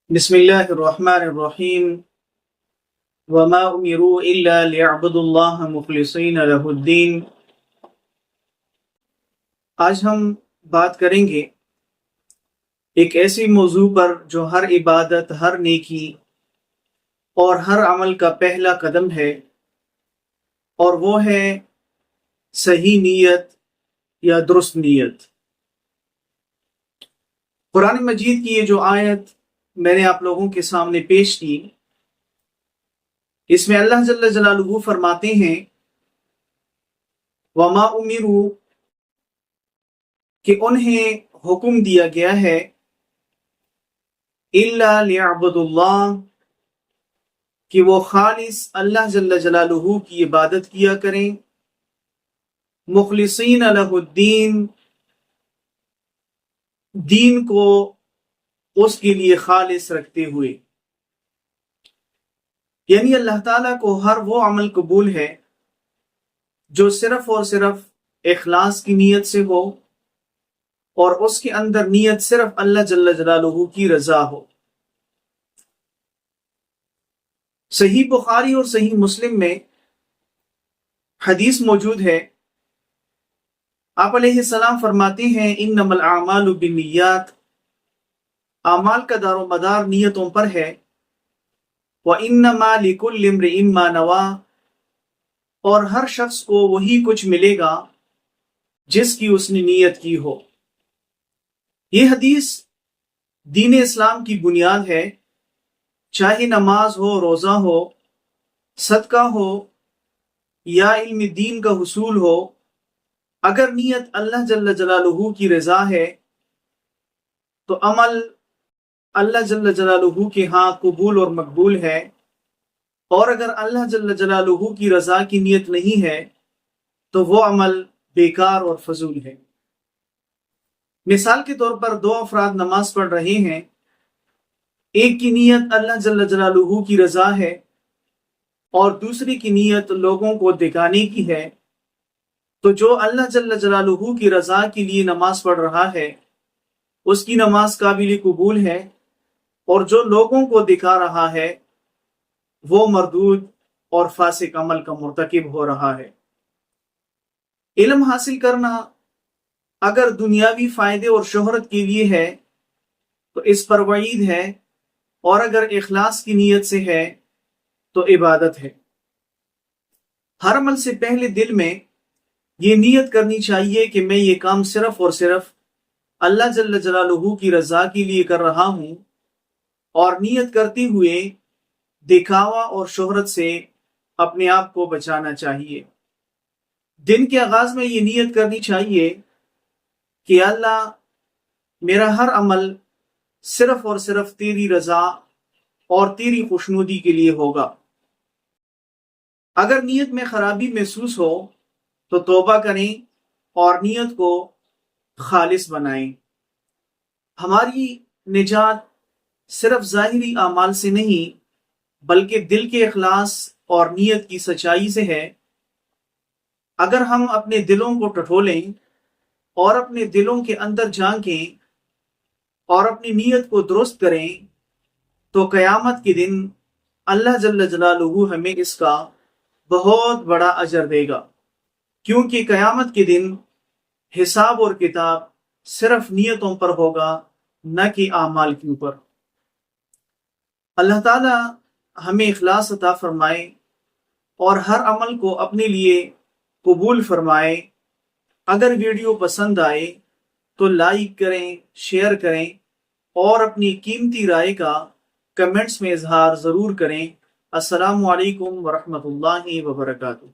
بسم اللہ الرحمن الرحیم وما امروا الا ليعبدوا اللہ مخلصین لہ الدین۔ آج ہم بات کریں گے ایک ایسی موضوع پر جو ہر عبادت، ہر نیکی اور ہر عمل کا پہلا قدم ہے، اور وہ ہے صحیح نیت یا درست نیت۔ قرآن مجید کی یہ جو آیت میں نے آپ لوگوں کے سامنے پیش کی، اس میں اللہ جل جلالہ فرماتے ہیں وما امروا، کہ انہیں حکم دیا گیا ہے الا لیعبدوا اللہ، کہ وہ خالص اللہ جل جلالہ کی عبادت کیا کریں، مخلصین لہ الدین، دین کو اس کے لیے خالص رکھتے ہوئے، یعنی اللہ تعالیٰ کو ہر وہ عمل قبول ہے جو صرف اور صرف اخلاص کی نیت سے ہو، اور اس کے اندر نیت صرف اللہ جل جلالہ کی رضا ہو۔ صحیح بخاری اور صحیح مسلم میں حدیث موجود ہے، آپ علیہ السلام فرماتے ہیں انما الاعمال بالنیات، اعمال کا دار و مدار نیتوں پر ہے، وانما لکل امرئ ما نویٰ، اور ہر شخص کو وہی کچھ ملے گا جس کی اس نے نیت کی ہو۔ یہ حدیث دین اسلام کی بنیاد ہے، چاہے نماز ہو، روزہ ہو، صدقہ ہو یا علم دین کا حصول ہو، اگر نیت اللہ جل جلالہ کی رضا ہے تو عمل اللہ جل جلالہ کے ہاں قبول اور مقبول ہے، اور اگر اللہ جل جلالہ کی رضا کی نیت نہیں ہے تو وہ عمل بیکار اور فضول ہے۔ مثال کے طور پر دو افراد نماز پڑھ رہے ہیں، ایک کی نیت اللہ جل جلالہ کی رضا ہے اور دوسری کی نیت لوگوں کو دکھانے کی ہے، تو جو اللہ جل جلالہ کی رضا کے لیے نماز پڑھ رہا ہے اس کی نماز قابل قبول ہے، اور جو لوگوں کو دکھا رہا ہے وہ مردود اور فاسق عمل کا مرتکب ہو رہا ہے۔ علم حاصل کرنا اگر دنیاوی فائدے اور شہرت کے لیے ہے تو اس پر وعید ہے، اور اگر اخلاص کی نیت سے ہے تو عبادت ہے۔ ہر عمل سے پہلے دل میں یہ نیت کرنی چاہیے کہ میں یہ کام صرف اور صرف اللہ جل جلالہ کی رضا کے لیے کر رہا ہوں، اور نیت کرتے ہوئے دکھاوا اور شہرت سے اپنے آپ کو بچانا چاہیے۔ دن کے آغاز میں یہ نیت کرنی چاہیے کہ اللہ میرا ہر عمل صرف اور صرف تیری رضا اور تیری خوشنودی کے لیے ہوگا۔ اگر نیت میں خرابی محسوس ہو تو توبہ کریں اور نیت کو خالص بنائیں۔ ہماری نجات صرف ظاہری اعمال سے نہیں بلکہ دل کے اخلاص اور نیت کی سچائی سے ہے۔ اگر ہم اپنے دلوں کو ٹٹولیں اور اپنے دلوں کے اندر جھانکیں اور اپنی نیت کو درست کریں تو قیامت کے دن اللہ جل جلالہ ہمیں اس کا بہت بڑا اجر دے گا، کیونکہ قیامت کے دن حساب اور کتاب صرف نیتوں پر ہوگا، نہ کہ اعمال کے اوپر۔ اللہ تعالی ہمیں اخلاص عطا فرمائے اور ہر عمل کو اپنے لیے قبول فرمائے۔ اگر ویڈیو پسند آئے تو لائک کریں، شیئر کریں، اور اپنی قیمتی رائے کا کمنٹس میں اظہار ضرور کریں۔ السلام علیکم ورحمۃ اللہ وبرکاتہ۔